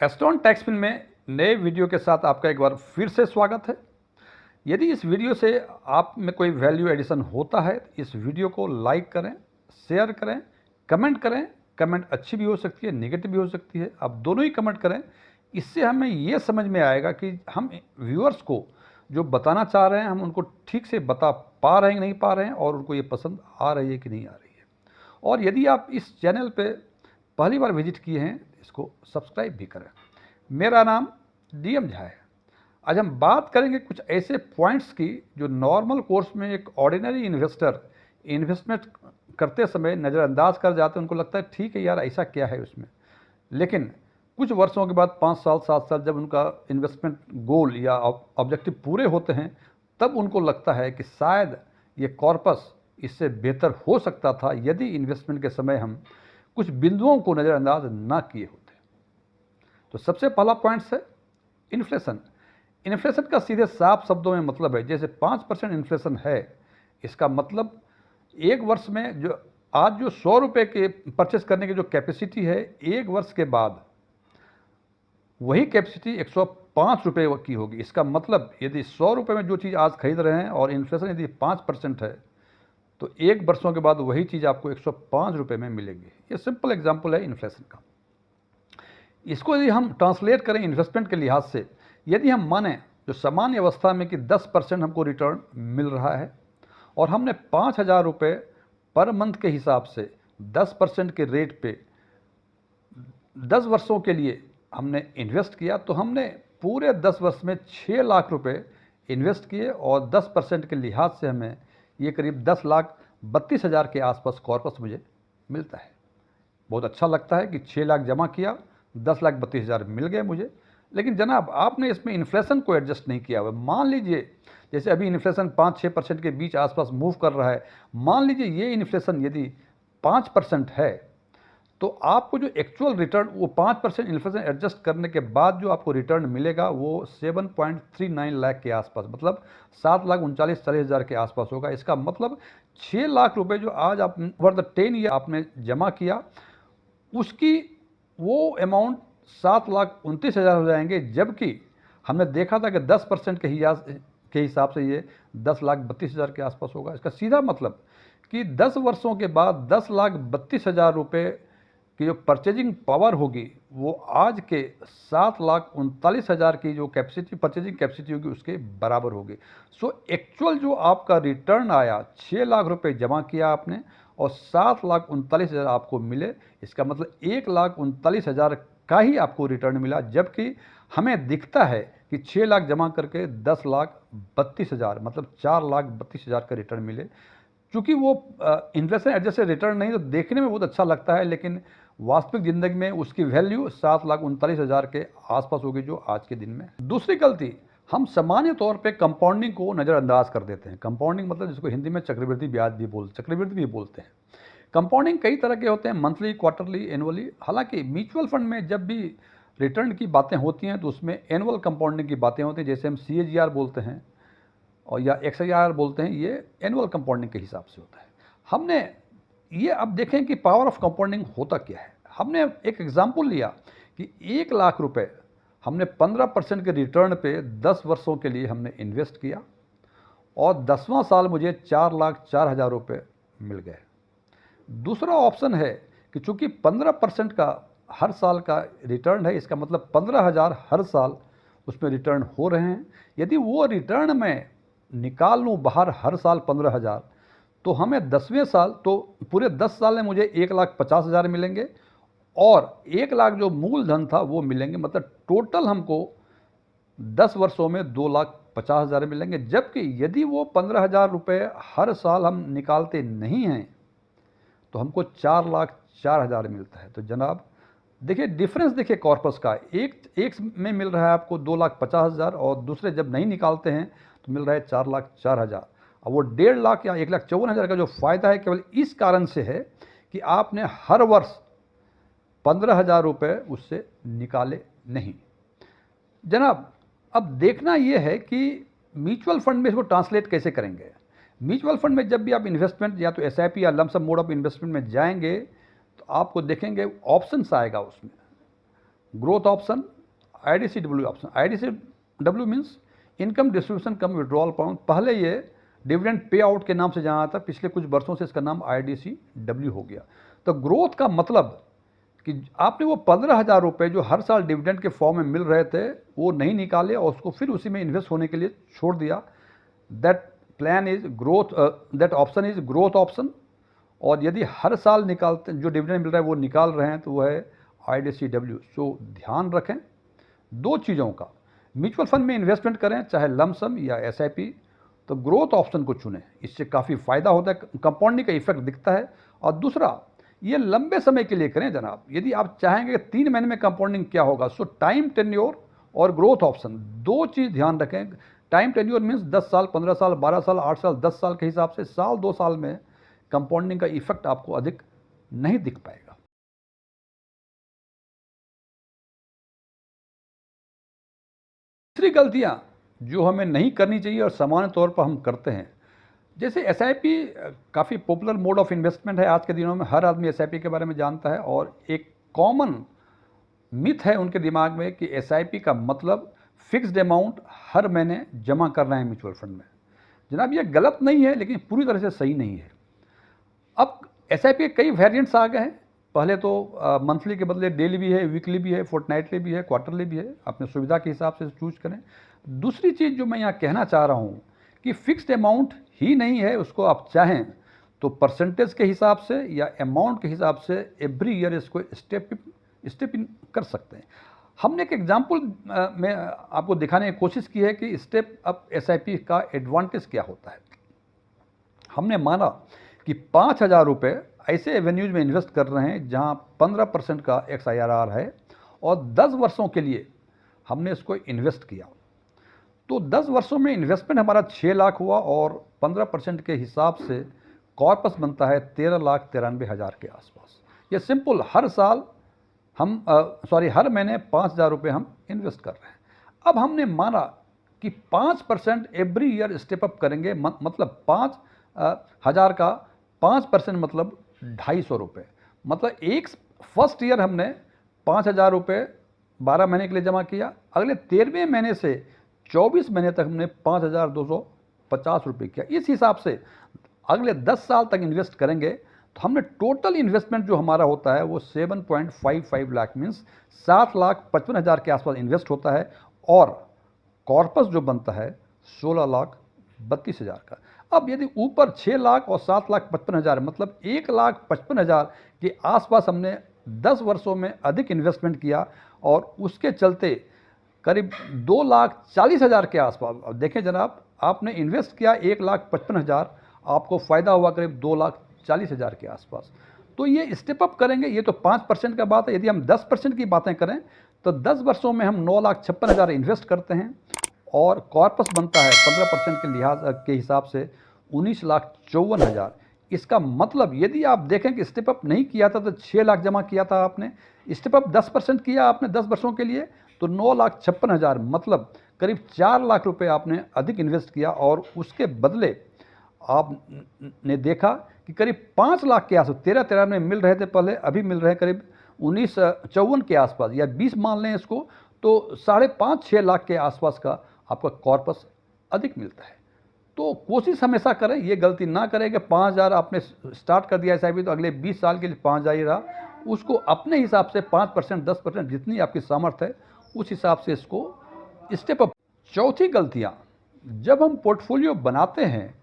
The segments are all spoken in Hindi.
एस्ट्रॉन टैक्सपिन में नए वीडियो के साथ आपका एक बार फिर से स्वागत है। यदि इस वीडियो से आप में कोई वैल्यू एडिशन होता है तो इस वीडियो को लाइक करें, शेयर करें, कमेंट करें। कमेंट अच्छी भी हो सकती है, नेगेटिव भी हो सकती है, आप दोनों ही कमेंट करें। इससे हमें ये समझ में आएगा कि हम व्यूअर्स को जो बताना चाह रहे हैं हम उनको ठीक से बता पा रहे हैं कि नहीं पा रहे हैं, और उनको ये पसंद आ रही है कि नहीं आ रही है। और यदि आप इस चैनल पे पहली बार विजिट किए हैं इसको सब्सक्राइब भी करें। मेरा नाम डीएम झा है। आज हम बात करेंगे कुछ ऐसे पॉइंट्स की जो नॉर्मल कोर्स में एक ऑर्डिनरी इन्वेस्टर इन्वेस्टमेंट करते समय नज़रअंदाज कर जाते हैं। उनको लगता है ठीक है यार, ऐसा क्या है उसमें, लेकिन कुछ वर्षों के बाद 5 साल 7 साल जब उनका इन्वेस्टमेंट गोल या ऑब्जेक्टिव पूरे होते हैं तब उनको लगता है कि शायद ये कॉर्पस इससे बेहतर हो सकता था यदि इन्वेस्टमेंट के समय हम कुछ बिंदुओं को नज़रअंदाज ना किए होते। तो सबसे पहला पॉइंट है इन्फ्लेशन। इन्फ्लेशन का सीधे साफ शब्दों में मतलब है, जैसे 5% इन्फ्लेशन है, इसका मतलब एक वर्ष में जो आज जो 100 रुपये के परचेस करने की जो कैपेसिटी है, एक वर्ष के बाद वही कैपेसिटी 105 रुपये की होगी। इसका मतलब यदि 100 रुपये में जो चीज़ आज खरीद रहे हैं और इन्फ्लेशन यदि 5% है तो एक वर्षों के बाद वही चीज़ आपको 105 रुपये में मिलेगी। ये सिंपल एग्जाम्पल है इन्फ्लेशन का। इसको यदि हम ट्रांसलेट करें इन्वेस्टमेंट के लिहाज से, यदि हम माने जो सामान्य अवस्था में कि 10% हमको रिटर्न मिल रहा है और हमने 5,000 रुपये पर मंथ के हिसाब से 10% के रेट पे 10 वर्षों के लिए हमने इन्वेस्ट किया, तो हमने पूरे 10 वर्ष में 6 लाख रुपए इन्वेस्ट किए और 10% के लिहाज से हमें ये करीब 10,32,000 के आसपास कॉर्पस मुझे मिलता है। बहुत अच्छा लगता है कि 6 लाख जमा किया, 10,32,000 मिल गए मुझे। लेकिन जनाब आपने इसमें इन्फ्लेशन को एडजस्ट नहीं किया हुआ। मान लीजिए जैसे अभी इन्फ्लेशन 5-6% के बीच आसपास मूव कर रहा है, मान लीजिए ये इन्फ्लेशन यदि 5% है तो आपको जो एक्चुअल रिटर्न वो 5% इन्फ्लेशन एडजस्ट करने के बाद जो आपको रिटर्न मिलेगा वो 7.39 लाख के आसपास, मतलब 7,39,40,000 के आसपास होगा। इसका मतलब 6 लाख रुपए जो आज आप ओवर द 10 ईयर आपने जमा किया उसकी वो अमाउंट 7,29,000 हो जाएंगे, जबकि हमने देखा था कि 10% के हिसाब से ये 10,32,000 के आसपास होगा। इसका सीधा मतलब कि 10 वर्षों के बाद 10,32,000 रुपये की जो परचेजिंग पावर होगी वो आज के 7,39,000 की जो कैपेसिटी परचेजिंग कैपेसिटी होगी उसके बराबर होगी। सो एक्चुअल जो आपका रिटर्न आया, 6 लाख रुपए जमा किया आपने और 7,39,000 आपको मिले, इसका मतलब 1,39,000 का ही आपको रिटर्न मिला, जबकि हमें दिखता है कि 6 लाख जमा करके 10,32,000 मतलब 4,32,000 का रिटर्न मिले। चूँकि वो इन्फ्लेशन एडजस्टेड रिटर्न नहीं तो देखने में बहुत अच्छा लगता है, लेकिन वास्तविक ज़िंदगी में उसकी वैल्यू 7,39,000 के आसपास होगी जो आज के दिन में। दूसरी गलती, हम सामान्य तौर पे कंपाउंडिंग को नज़रअंदाज कर देते हैं। कंपाउंडिंग मतलब जिसको हिंदी में चक्रवृद्धि ब्याज भी बोलते हैं। कंपाउंडिंग कई तरह के होते हैं, मंथली, क्वार्टरली, एनुअली। हालांकि म्यूचुअल फंड में जब भी रिटर्न की बातें होती हैं तो उसमें एनुअल कंपाउंडिंग की बातें होती हैं, जैसे हम CAGR बोलते हैं और या XIR बोलते हैं, ये एनुअल कंपाउंडिंग के हिसाब से होता है। हमने ये अब देखें कि पावर ऑफ कंपाउंडिंग होता क्या है। हमने एक एग्जांपल लिया कि 1 लाख रुपए हमने 15% के रिटर्न पे 10 वर्षों के लिए हमने इन्वेस्ट किया और 10वां साल मुझे 4,04,000 रुपये मिल गए। दूसरा ऑप्शन है कि चूंकि 15% का हर साल का रिटर्न है, इसका मतलब 15,000 हर साल उसमें रिटर्न हो रहे हैं। यदि वो रिटर्न मैं निकाल लूँ बाहर हर साल 15,000, तो हमें 10वें साल तो पूरे 10 साल में मुझे 1,50,000 मिलेंगे और 1 लाख जो मूलधन था वो मिलेंगे, मतलब टोटल हमको 10 वर्षों में 2,50,000 मिलेंगे। जबकि यदि वो 15,000 रुपये हर साल हम निकालते नहीं हैं तो हमको 4,04,000 मिलता है। तो जनाब देखिए डिफरेंस, देखिए कॉर्पस का, एक में मिल रहा है आपको 2,50,000 और दूसरे जब नहीं निकालते हैं तो मिल रहा है 4,04,000। अब वो 1.5 लाख या 1,54,000 का जो फ़ायदा है केवल इस कारण से है कि आपने हर वर्ष 15,000 रुपये उससे निकाले नहीं। जनाब अब देखना यह है कि म्यूचुअल फंड में इसको ट्रांसलेट कैसे करेंगे। म्यूचुअल फंड में जब भी आप इन्वेस्टमेंट या तो SIP या लमसम मोड ऑफ इन्वेस्टमेंट में जाएंगे तो आपको देखेंगे ऑप्शंस आएगा उसमें। Growth option, IDCW option. IDCW means income distribution cum withdrawal amount. पहले ये डिविडेंड पे आउट के नाम से जाना था, पिछले कुछ वर्षों से इसका नाम IDCW हो गया। तो ग्रोथ का मतलब कि आपने वो 15,000 रुपये जो हर साल डिविडेंड के फॉर्म में मिल रहे थे वो नहीं निकाले और उसको फिर उसी में इन्वेस्ट होने के लिए छोड़ दिया। That plan is growth, that option is growth option. और यदि हर साल निकालते जो डिविडेंड मिल रहा है वो निकाल रहे हैं तो वो है IDCW। सो ध्यान रखें दो चीज़ों का, म्यूचुअल फंड में इन्वेस्टमेंट करें चाहे लमसम या SIP, तो ग्रोथ ऑप्शन को चुनें, इससे काफ़ी फ़ायदा होता है, कंपाउंडिंग का इफेक्ट दिखता है। और दूसरा, ये लंबे समय के लिए करें जनाब। यदि आप चाहेंगे कि 3 महीने में कंपाउंडिंग क्या होगा, सो टाइम टेन्योर और ग्रोथ ऑप्शन दो चीज़ ध्यान रखें। टाइम टेन्योर मीन्स 10 साल, 15 साल, 12 साल, 8 साल, 10 साल के हिसाब से साल 2 साल में कंपाउंडिंग का इफेक्ट आपको अधिक नहीं दिख पाएगा। तीसरी गलतियां जो हमें नहीं करनी चाहिए और सामान्य तौर पर हम करते हैं, जैसे SIP काफ़ी पॉपुलर मोड ऑफ इन्वेस्टमेंट है आज के दिनों में, हर आदमी SIP के बारे में जानता है और एक कॉमन मिथ है उनके दिमाग में कि SIP का मतलब फिक्स्ड अमाउंट हर महीने जमा करना है म्यूचुअल फंड में। जनाब ये गलत नहीं है लेकिन पूरी तरह से सही नहीं है। अब SIP के कई वेरिएंट्स आ गए हैं। पहले तो मंथली के बदले डेली भी है, वीकली भी है, फोर्टनाइटली भी है, क्वार्टरली भी है, अपने सुविधा के हिसाब से चूज करें। दूसरी चीज़ जो मैं यहाँ कहना चाह रहा हूँ कि फिक्स्ड अमाउंट ही नहीं है, उसको आप चाहें तो परसेंटेज के हिसाब से या अमाउंट के हिसाब से एवरी ईयर इसको स्टेप इन कर सकते हैं। हमने एक एग्जाम्पल में आपको दिखाने की कोशिश की है कि स्टेप अप SIP का एडवांटेज क्या होता है। हमने माना कि 5,000 रुपये ऐसे एवेन्यूज में इन्वेस्ट कर रहे हैं जहां 15% का XIRR है और 10 वर्षों के लिए हमने इसको इन्वेस्ट किया। तो 10 वर्षों में इन्वेस्टमेंट हमारा 6 लाख हुआ और 15% के हिसाब से कॉर्पस बनता है 13,93,000 के आसपास। ये सिंपल, हर साल हम हर महीने 5,000 रुपये हम इन्वेस्ट कर रहे हैं। अब हमने माना कि 5% एवरी ईयर स्टेप अप करेंगे, मतलब 5,000 का 5% मतलब 250 रुपये। मतलब एक फर्स्ट ईयर हमने 5,000 रुपये 12 महीने के लिए जमा किया, अगले 13वें महीने से 24 महीने तक हमने 5,250 रुपये किया। इस हिसाब से अगले 10 साल तक इन्वेस्ट करेंगे तो हमने टोटल इन्वेस्टमेंट जो हमारा होता है वो 7.55 लाख मीन्स 7,55,000 के आसपास इन्वेस्ट होता है और कॉर्पस जो बनता है 16,32,000 का। अब यदि ऊपर 6 लाख और 7,55,000 मतलब 1,55,000 के आसपास हमने 10 वर्षों में अधिक इन्वेस्टमेंट किया और उसके चलते करीब 2,40,000 के आसपास, अब देखें जनाब, आपने इन्वेस्ट किया 1,55,000, आपको फ़ायदा हुआ करीब 2,40,000 के आसपास। तो ये स्टेप अप करेंगे, ये तो 5% का बात है। यदि हम 10% की बातें करें तो 10 वर्षों में हम 9,56,000 इन्वेस्ट करते हैं और कॉर्पस बनता है 15% के लिहाज के हिसाब से 19,54,000। इसका मतलब यदि आप देखें कि स्टेप अप नहीं किया था तो 6 लाख जमा किया था आपने, स्टेप अप 10% किया आपने 10 वर्षों के लिए तो 9,56,000 मतलब करीब 4 लाख रुपए आपने अधिक इन्वेस्ट किया और उसके बदले आपने देखा कि करीब 5 लाख के आसपास 13 में मिल रहे थे पहले, अभी मिल रहे हैं करीब 19,54 के आसपास या 20 मान लें इसको, तो 5.5-6 लाख के आसपास का आपका कॉर्पस अधिक मिलता है। तो कोशिश हमेशा करें, ये गलती ना करें कि 5,000 आपने स्टार्ट कर दिया SIP तो अगले 20 साल के लिए 5,000 ही रहा। उसको अपने हिसाब से 5%, 10% जितनी आपकी सामर्थ्य है उस हिसाब से इसको स्टेप अप। चौथी गलतियाँ, जब हम पोर्टफोलियो बनाते हैं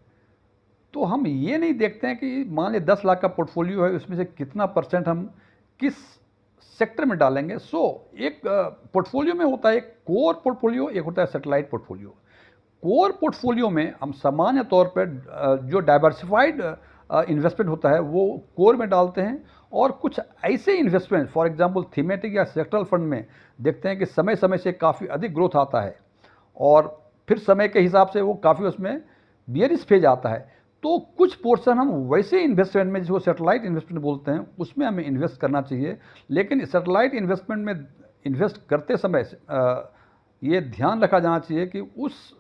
तो हम ये नहीं देखते हैं कि मान लें 10 लाख का पोर्टफोलियो है, उसमें से कितना % हम किस सेक्टर में डालेंगे। एक पोर्टफोलियो में होता है एक कोर पोर्टफोलियो, एक होता है सैटेलाइट पोर्टफोलियो। कोर पोर्टफोलियो में हम सामान्य तौर पर जो डाइवर्सिफाइड इन्वेस्टमेंट होता है वो कोर में डालते हैं और कुछ ऐसे इन्वेस्टमेंट फॉर एग्जांपल थीमेटिक या सेक्टरल फंड में देखते हैं कि समय समय से काफ़ी अधिक ग्रोथ आता है और फिर समय के हिसाब से वो काफ़ी उसमें बियरिश फेज आता है। तो कुछ पोर्शन हम वैसे इन्वेस्टमेंट में जिसको सैटेलाइट इन्वेस्टमेंट बोलते हैं उसमें हमें इन्वेस्ट करना चाहिए। लेकिन सैटेलाइट इन्वेस्टमेंट में इन्वेस्ट करते समय ये ध्यान रखा जाना चाहिए कि उस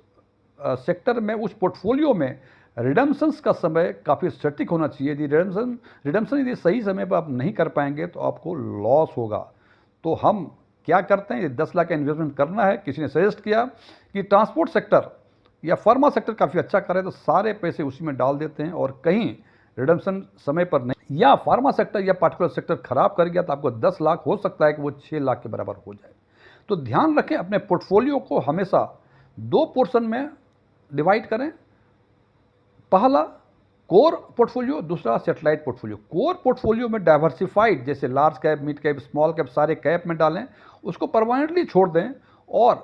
सेक्टर में, उस पोर्टफोलियो में रिडम्पशंस का समय काफ़ी सटीक होना चाहिए। यदि रिडम्पशन यदि सही समय पर आप नहीं कर पाएंगे तो आपको लॉस होगा। तो हम क्या करते हैं, ये 10 लाख का इन्वेस्टमेंट करना है, किसी ने सजेस्ट किया कि ट्रांसपोर्ट सेक्टर या फार्मा सेक्टर काफ़ी अच्छा करे, तो सारे पैसे उसी में डाल देते हैं और कहीं रिडम्पशन समय पर नहीं, या फार्मा सेक्टर या पार्टिकुलर सेक्टर खराब कर गया तो आपको 10 लाख हो सकता है कि वो 6 लाख के बराबर हो जाए। तो ध्यान रखें, अपने पोर्टफोलियो को हमेशा 2 पोर्शन में डिवाइड करें। पहला कोर पोर्टफोलियो, दूसरा सेटेलाइट पोर्टफोलियो। कोर पोर्टफोलियो में डाइवर्सिफाइड, जैसे large cap, mid cap, small cap, सारे कैप में डालें, उसको परमानेंटली छोड़ दें और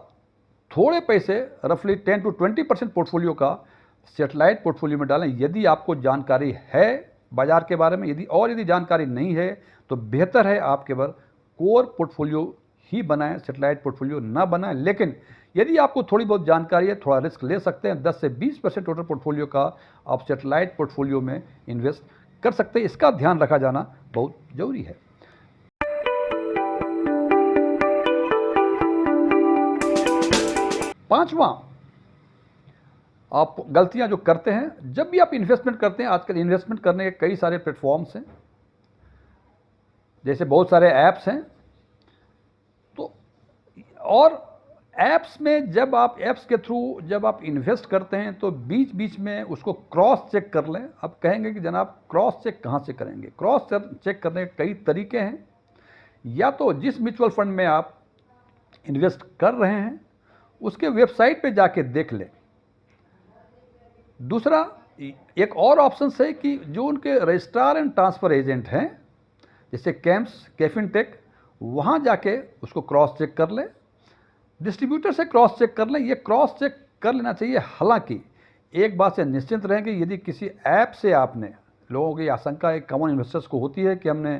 थोड़े पैसे रफली 10 to 20% पोर्टफोलियो का सेटेलाइट पोर्टफोलियो में डालें। यदि आपको जानकारी है बाजार के बारे में, यदि जानकारी नहीं है तो बेहतर है आप केवल कोर पोर्टफोलियो ही बनाएं, सेटेलाइट पोर्टफोलियो ना बनाएं। लेकिन यदि आपको थोड़ी बहुत जानकारी है, थोड़ा रिस्क ले सकते हैं, 10 से 20% टोटल पोर्टफोलियो का आप सेटेलाइट पोर्टफोलियो में इन्वेस्ट कर सकते हैं। इसका ध्यान रखा जाना बहुत जरूरी है। पांचवा, आप गलतियां जो करते हैं, जब भी आप इन्वेस्टमेंट करते हैं, आजकल इन्वेस्टमेंट करने के कई सारे प्लेटफॉर्म्स हैं, जैसे बहुत सारे ऐप्स हैं, तो और ऐप्स में जब आप ऐप्स के थ्रू जब आप इन्वेस्ट करते हैं तो बीच बीच में उसको क्रॉस चेक कर लें। अब कहेंगे कि जनाब क्रॉस चेक कहाँ से करेंगे? क्रॉस चेक करने के कई तरीके हैं। या तो जिस म्यूचुअल फंड में आप इन्वेस्ट कर रहे हैं उसके वेबसाइट पे जाके देख लें। दूसरा, एक और ऑप्शन है कि जो उनके रजिस्ट्रार एंड ट्रांसफ़र एजेंट हैं, जैसे कैम्स, कैफिनटेक, वहाँ जाके उसको क्रॉस चेक कर लें। डिस्ट्रीब्यूटर से क्रॉस चेक कर लें। ये क्रॉस चेक कर लेना चाहिए। हालांकि एक बात से निश्चिंत रहें कि यदि किसी ऐप से आपने, लोगों की आशंका एक कॉमन इन्वेस्टर्स को होती है कि हमने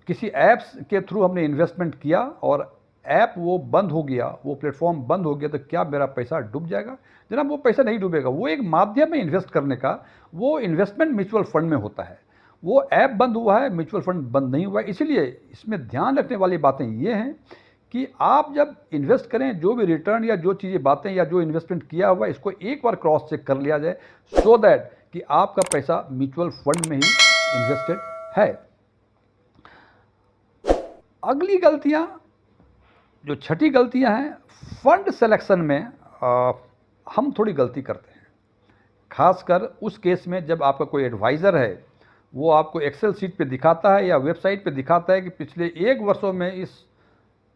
किसी ऐप्स के थ्रू हमने इन्वेस्टमेंट किया और ऐप वो बंद हो गया, वो प्लेटफॉर्म बंद हो गया, तो क्या मेरा पैसा डूब जाएगा? जनाब वो पैसा नहीं डूबेगा। वो एक माध्यम है इन्वेस्ट करने का, वो इन्वेस्टमेंट म्यूचुअल फंड में होता है। वो ऐप बंद हुआ है, म्यूचुअल फंड बंद नहीं हुआ है। इसलिए इसमें दैयान रखने वाली बातें ये हैं कि आप जब इन्वेस्ट करें, जो भी रिटर्न या जो चीज़ें बातें या जो इन्वेस्टमेंट किया हुआ है, इसको एक बार क्रॉस चेक कर लिया जाए, सो दैट कि आपका पैसा म्यूचुअल फंड में ही इन्वेस्टेड है। अगली गलतियां, जो छठी गलतियां हैं, फंड सिलेक्शन में हम थोड़ी गलती करते हैं। खासकर उस केस में जब आपका कोई एडवाइज़र है, वो आपको एक्सेल शीट पे दिखाता है या वेबसाइट पे दिखाता है कि पिछले 1 वर्षों में इस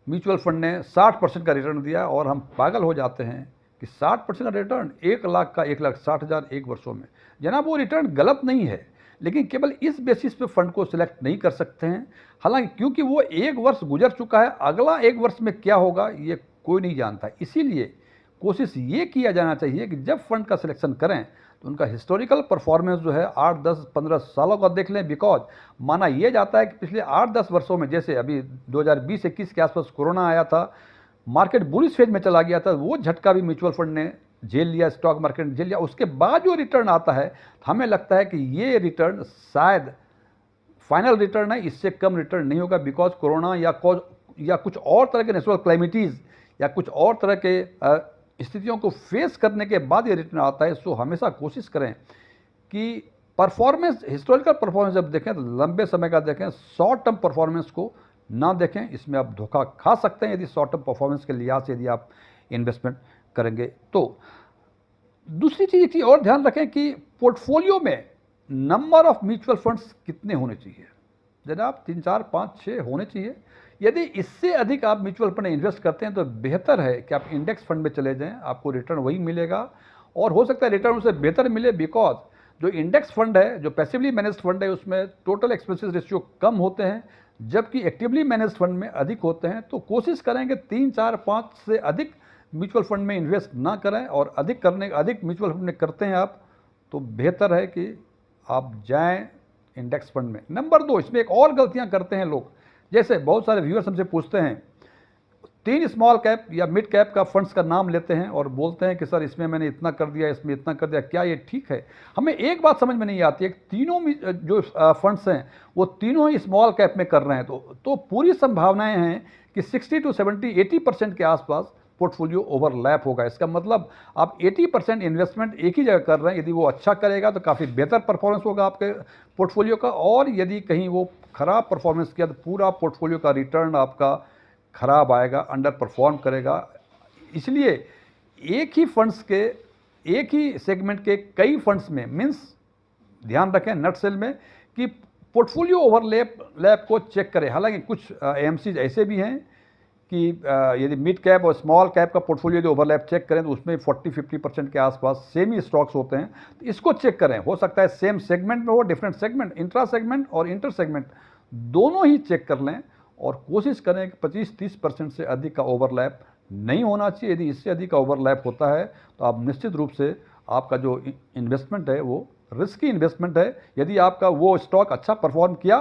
म्यूचुअल फंड ने 60% का रिटर्न दिया, और हम पागल हो जाते हैं कि 60% का रिटर्न 1 लाख का 1,60,000 1 वर्षों में। जनाब वो रिटर्न गलत नहीं है, लेकिन केवल इस बेसिस पे फंड को सिलेक्ट नहीं कर सकते हैं। हालांकि क्योंकि वो 1 वर्ष गुजर चुका है, अगला 1 वर्ष में क्या होगा ये कोई नहीं जानता। इसीलिए कोशिश ये किया जाना चाहिए कि जब फंड का सिलेक्शन करें तो उनका हिस्टोरिकल परफॉर्मेंस जो है 8, 10, 15 सालों का देख लें। बिकॉज माना यह जाता है कि पिछले 8-10 वर्षों में, जैसे अभी 2020-21 के आसपास कोरोना आया था, मार्केट बुलिश फेज में चला गया था, वो झटका भी म्यूचुअल फंड ने झेल लिया, स्टॉक मार्केट ने झेल लिया। उसके बाद जो रिटर्न आता है, हमें लगता है कि ये रिटर्न शायद फाइनल रिटर्न है, इससे कम रिटर्न नहीं होगा। बिकॉज कोरोना या कुछ और तरह के नेचुरल क्लाइमिटीज़ या कुछ और तरह के स्थितियों को फेस करने के बाद ये रिटर्न आता है। सो हमेशा कोशिश करें कि परफॉर्मेंस, हिस्टोरिकल परफॉर्मेंस जब देखें तो लंबे समय का देखें, शॉर्ट टर्म परफॉर्मेंस को ना देखें। इसमें आप धोखा खा सकते हैं यदि शॉर्ट टर्म परफॉर्मेंस के लिहाज से यदि आप इन्वेस्टमेंट करेंगे तो। दूसरी चीज़, एक चीज़ और ध्यान रखें कि पोर्टफोलियो में नंबर ऑफ म्यूचुअल फंड्स कितने होने चाहिए? जनाब 3, 4, 5, 6 होने चाहिए। यदि इससे अधिक आप म्यूचुअल फंड में इन्वेस्ट करते हैं तो बेहतर है कि आप इंडेक्स फंड में चले जाएं, आपको रिटर्न वही मिलेगा और हो सकता है रिटर्न उससे बेहतर मिले। बिकॉज जो इंडेक्स फंड है, जो पैसिवली मैनेज्ड फंड है, उसमें टोटल एक्सपेंसेस रेशियो कम होते हैं, जबकि एक्टिवली मैनेज्ड फंड में अधिक होते हैं। तो कोशिश करेंगे 3, 4, 5 से अधिक म्यूचुअल फंड में इन्वेस्ट ना करें, और अधिक म्यूचुअल फंड में करते हैं आप तो बेहतर है कि आप जाएं इंडेक्स फंड में। नंबर 2, इसमें एक और गलतियां करते हैं लोग। जैसे बहुत सारे व्यूअर्स हमसे पूछते हैं, 3 स्मॉल कैप या मिड कैप का फंड्स का नाम लेते हैं और बोलते हैं कि सर इसमें मैंने इतना कर दिया, इसमें इतना कर दिया, क्या ये ठीक है? हमें एक बात समझ में नहीं आती है कि तीनों जो फंड्स हैं वो तीनों ही स्मॉल कैप में कर रहे हैं, तो पूरी संभावनाएं हैं कि 60 to 70, 80% के आसपास पोर्टफोलियो ओवरलैप होगा। इसका मतलब आप 80% इन्वेस्टमेंट एक ही जगह कर रहे हैं। यदि वो अच्छा करेगा तो काफ़ी बेहतर परफॉर्मेंस होगा आपके पोर्टफोलियो का, और यदि कहीं वो खराब परफॉर्मेंस किया तो पूरा पोर्टफोलियो का रिटर्न आपका खराब आएगा, अंडर परफॉर्म करेगा। इसलिए एक ही फंड्स के, एक ही सेगमेंट के कई फंड्स में, मीन्स ध्यान रखें नट सेल में कि पोर्टफोलियो ओवरलैप को चेक करें। हालांकि कुछ एएमसीज ऐसे भी हैं कि यदि मिड कैप और स्मॉल कैप का पोर्टफोलियो यदि ओवरलैप चेक करें तो उसमें 40-50% के आसपास सेम ही स्टॉक्स होते हैं, तो इसको चेक करें। हो सकता है सेम सेगमेंट में हो, डिफरेंट सेगमेंट, इंट्रा सेगमेंट और इंटर सेगमेंट दोनों ही चेक कर लें और कोशिश करें कि 25-30% से अधिक का ओवरलैप नहीं होना चाहिए। यदि इससे अधिक का ओवरलैप होता है तो आप निश्चित रूप से आपका जो इन्वेस्टमेंट है वो रिस्की इन्वेस्टमेंट है। यदि आपका वो स्टॉक अच्छा परफॉर्म किया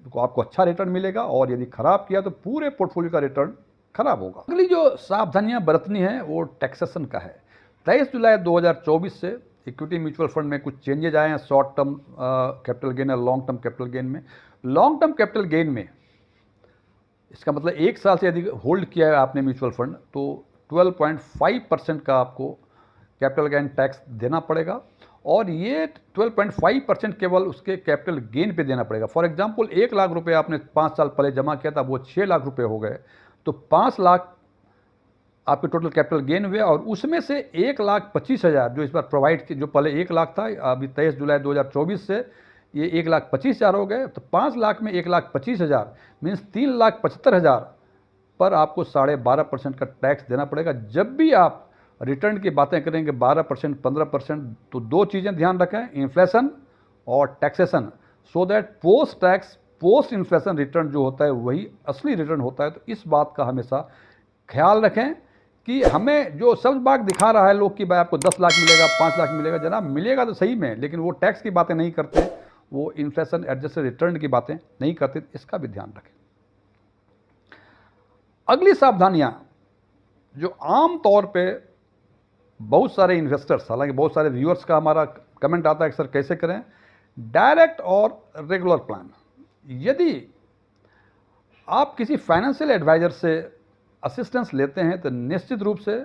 तो आपको अच्छा रिटर्न मिलेगा, और यदि खराब किया तो पूरे पोर्टफोलियो का रिटर्न खराब होगा। अगली जो सावधानियां बरतनी है वो टैक्सेशन का है। 23 जुलाई 2024 से इक्विटी म्यूचुअल फंड में कुछ चेंजेज आए हैं शॉर्ट टर्म कैपिटल गेन और लॉन्ग टर्म कैपिटल गेन में। लॉन्ग टर्म कैपिटल गेन में इसका मतलब 1 साल से अधिक होल्ड किया है आपने म्यूचुअल फंड तो 12.5% का आपको कैपिटल गेन टैक्स देना पड़ेगा, और ये 12.5% केवल उसके कैपिटल गेन पे देना पड़ेगा। फॉर एग्जांपल 1 लाख रुपए आपने 5 साल पहले जमा किया था, वो 6 लाख रुपए हो गए, तो 5 लाख आपके टोटल कैपिटल गेन हुए, और उसमें से 1,25,000 जो इस बार प्रोवाइड की, जो पहले 1 लाख था, अभी 23 जुलाई 2024 से ये 1,25,000 हो गए, तो 5 लाख में 1,25,000 मीन्स 3,75,000 पर आपको 12.5% का टैक्स देना पड़ेगा। जब भी आप रिटर्न की बातें करेंगे 12%, 15%, तो दो चीज़ें ध्यान रखें, इन्फ्लेशन और taxation, so that post tax post inflation return जो होता है वही असली रिटर्न होता है। तो इस बात का हमेशा ख्याल रखें कि हमें जो सब बाग दिखा रहा है लोग कि भाई आपको 10 लाख मिलेगा, 5 लाख मिलेगा, जनाब मिलेगा तो सही में, लेकिन वो टैक्स की बातें नहीं करते, वो इन्फ्लेशन एडजस्टेड रिटर्न की बातें नहीं करते, इसका भी ध्यान रखें। अगली सावधानियां जो आम तौर पे बहुत सारे इन्वेस्टर्स, हालांकि बहुत सारे व्यूअर्स का हमारा कमेंट आता है कि सर कैसे करें, डायरेक्ट और रेगुलर प्लान। यदि आप किसी फाइनेंशियल एडवाइजर से असिस्टेंस लेते हैं तो निश्चित रूप से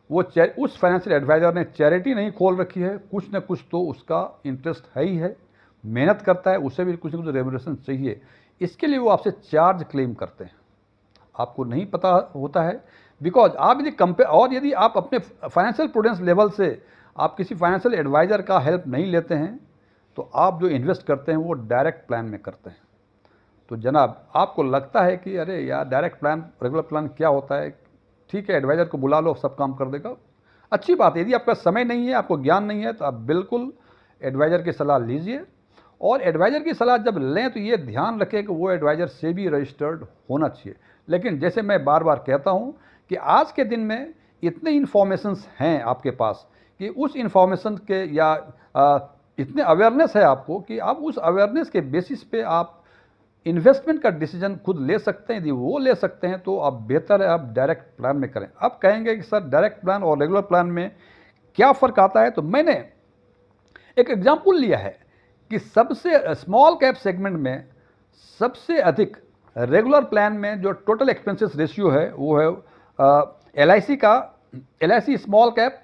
वो उस फाइनेंशियल एडवाइजर ने चैरिटी नहीं खोल रखी है, कुछ न कुछ तो उसका इंटरेस्ट है ही है, मेहनत करता है, उसे भी कुछ न कुछ रेम्यूनरेशन चाहिए, इसके लिए वो आपसे चार्ज क्लेम करते हैं। आपको नहीं पता होता है, बिकॉज आप यदि और यदि आप अपने फाइनेंशियल प्रूडेंस लेवल से आप किसी फाइनेंशियल एडवाइज़र का हेल्प नहीं लेते हैं तो आप जो इन्वेस्ट करते हैं वो डायरेक्ट प्लान में करते हैं। तो जनाब आपको लगता है कि अरे यार डायरेक्ट प्लान रेगुलर प्लान क्या होता है, ठीक है एडवाइज़र को बुला लो सब काम कर देगा, अच्छी बात है। यदि आपका समय नहीं है, आपको ज्ञान नहीं है, तो आप बिल्कुल एडवाइज़र की सलाह लीजिए, और एडवाइज़र की सलाह जब लें तो ये ध्यान रखें कि वो एडवाइज़र से भी रजिस्टर्ड होना चाहिए। लेकिन जैसे मैं बार बार कहता हूँ कि आज के दिन में इतने इन्फॉर्मेशंस हैं आपके पास कि उस इन्फॉर्मेशन के या इतने अवेयरनेस है आपको कि आप उस अवेयरनेस के बेसिस पे आप इन्वेस्टमेंट का डिसीजन खुद ले सकते हैं। यदि वो ले सकते हैं तो आप बेहतर है आप डायरेक्ट प्लान में करें। अब कहेंगे कि सर डायरेक्ट प्लान और रेगुलर प्लान में क्या फ़र्क आता है, तो मैंने एक एग्जाम्पल लिया है कि सबसे स्मॉल कैप सेगमेंट में सबसे अधिक रेगुलर प्लान में जो टोटल एक्सपेंसेस रेशियो है वो है LIC का, LIC स्मॉल कैप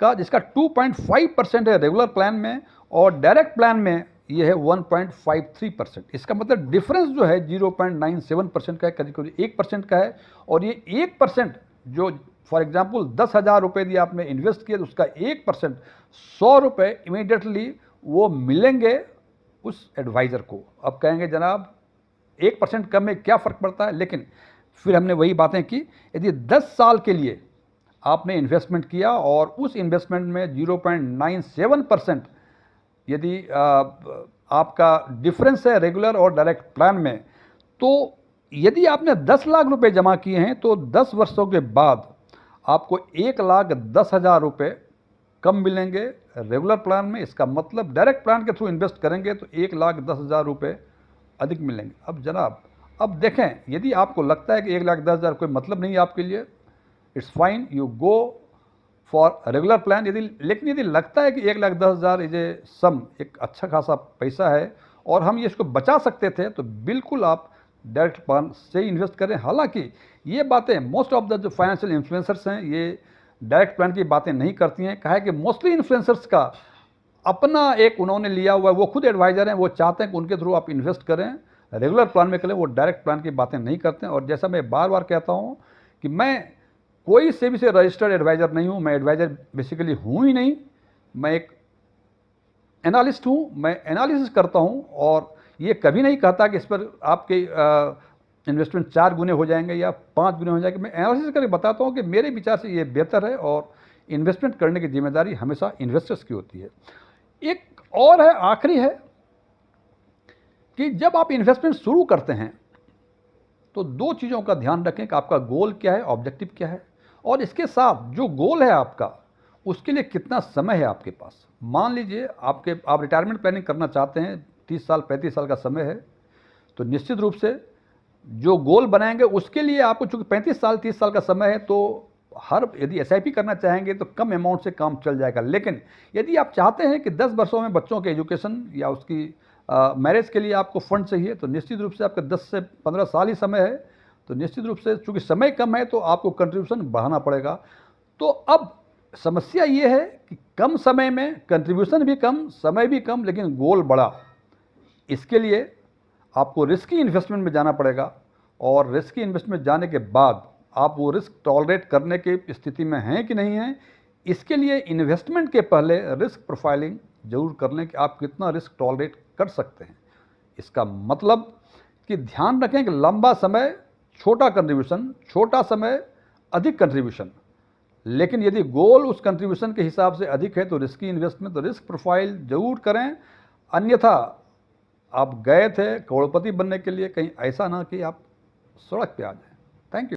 का, जिसका 2.5% है रेगुलर प्लान में, और डायरेक्ट प्लान में ये है 1.53%। इसका मतलब डिफरेंस जो है 0.97% का है, कभी कभी 1% का है। और ये 1% जो फॉर एग्जांपल 10,000 रुपये यदि आपने इन्वेस्ट किया तो उसका 1% 100 रुपये इमीडिएटली वो मिलेंगे उस एडवाइज़र को। अब कहेंगे जनाब 1% कम में क्या फ़र्क पड़ता है, लेकिन फिर हमने वही बातें की, यदि 10 साल के लिए आपने इन्वेस्टमेंट किया और उस इन्वेस्टमेंट में 0.97% यदि आपका डिफरेंस है रेगुलर और डायरेक्ट प्लान में, तो यदि आपने 10 लाख रुपए जमा किए हैं तो 10 वर्षों के बाद आपको 1,10,000 रुपये कम मिलेंगे रेगुलर प्लान में। इसका मतलब डायरेक्ट प्लान के थ्रू इन्वेस्ट करेंगे तो 1,10,000 रुपये अधिक मिलेंगे। अब जनाब अब देखें, यदि आपको लगता है कि 1,10,000 कोई मतलब नहीं है आपके लिए, it's fine, you go for regular plan. लेकिन यदि लगता है कि 1,10,000 इज ए सम, एक अच्छा खासा पैसा है और हम ये इसको बचा सकते थे, तो बिल्कुल आप डायरेक्ट प्लान से इन्वेस्ट करें। हालांकि ये बातें मोस्ट ऑफ द जो फाइनेंशियल इन्फ्लुएंसर्स हैं ये डायरेक्ट प्लान की बातें नहीं करती हैं। कहा है कि मोस्टली इन्फ्लुएंसर्स का अपना एक उन्होंने लिया हुआ है, वो खुद एडवाइज़र हैं, वो चाहते हैं कि उनके थ्रू आप इन्वेस्ट करें। रेगुलर प्लान में करें, वो डायरेक्ट प्लान की बातें नहीं करते हैं। और जैसा मैं बार बार कहता हूँ कि मैं कोई सेबी से रजिस्टर्ड एडवाइज़र नहीं हूँ, मैं एडवाइज़र बेसिकली हूँ ही नहीं, मैं एक एनालिस्ट हूँ, मैं एनालिसिस करता हूँ और ये कभी नहीं कहता कि इस पर आपके इन्वेस्टमेंट 4 गुने हो जाएंगे या 5 गुने हो जाएंगे। मैं एनालिसिस करके बताता हूँ कि मेरे विचार से ये बेहतर है और इन्वेस्टमेंट करने की जिम्मेदारी हमेशा इन्वेस्टर्स की होती है। एक और है, आखिरी है कि जब आप इन्वेस्टमेंट शुरू करते हैं तो 2 चीज़ों का ध्यान रखें कि आपका गोल क्या है, ऑब्जेक्टिव क्या है, और इसके साथ जो गोल है आपका उसके लिए कितना समय है आपके पास। मान लीजिए आप रिटायरमेंट प्लानिंग करना चाहते हैं, 30 साल 35 साल का समय है, तो निश्चित रूप से जो गोल बनाएंगे उसके लिए आपको, चूंकि 35 साल 30 साल का समय है, तो यदि एसआईपी करना चाहेंगे तो कम अमाउंट से काम चल जाएगा। लेकिन यदि आप चाहते हैं कि 10 वर्षों में बच्चों के एजुकेशन या उसकी मैरिज के लिए आपको फंड चाहिए, तो निश्चित रूप से आपका 10 से 15 साल ही समय है, तो निश्चित रूप से चूंकि समय कम है तो आपको कंट्रीब्यूशन बढ़ाना पड़ेगा। तो अब समस्या ये है कि कम समय में कंट्रीब्यूशन भी कम, समय भी कम, लेकिन गोल बड़ा। इसके लिए आपको रिस्की इन्वेस्टमेंट में जाना पड़ेगा और रिस्की इन्वेस्टमेंट जाने के बाद आप वो रिस्क टॉलरेट करने की स्थिति में हैं कि नहीं हैं, इसके लिए इन्वेस्टमेंट के पहले रिस्क प्रोफाइलिंग जरूर कर लें कि आप कितना रिस्क टॉलरेट कर सकते हैं। इसका मतलब कि ध्यान रखें कि लंबा समय छोटा कंट्रीब्यूशन, छोटा समय अधिक कंट्रीब्यूशन। लेकिन यदि गोल उस कंट्रीब्यूशन के हिसाब से अधिक है तो रिस्की इन्वेस्टमेंट, तो रिस्क प्रोफाइल जरूर करें। अन्यथा आप गए थे करोड़पति बनने के लिए, कहीं ऐसा ना कि आप सड़क पे आ जाए।